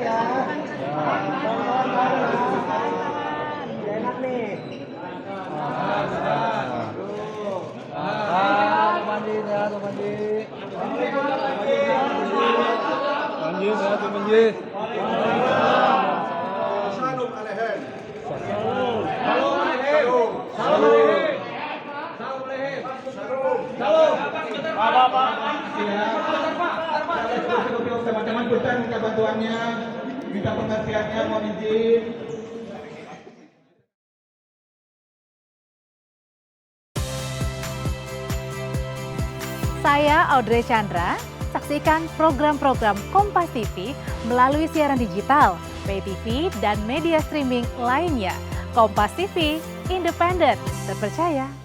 ya. Enak nih. Mandi ya, mandi. Mandi ya, mandi. Salam alaikum. Salam alaikum. Salam alaikum. Bapak. Teman-teman kita minta bantuannya, minta pengertiannya, mohon izin. Saya Audrey Chandra, saksikan program-program Kompas TV melalui siaran digital, pay TV, dan media streaming lainnya. Kompas TV, independen, terpercaya.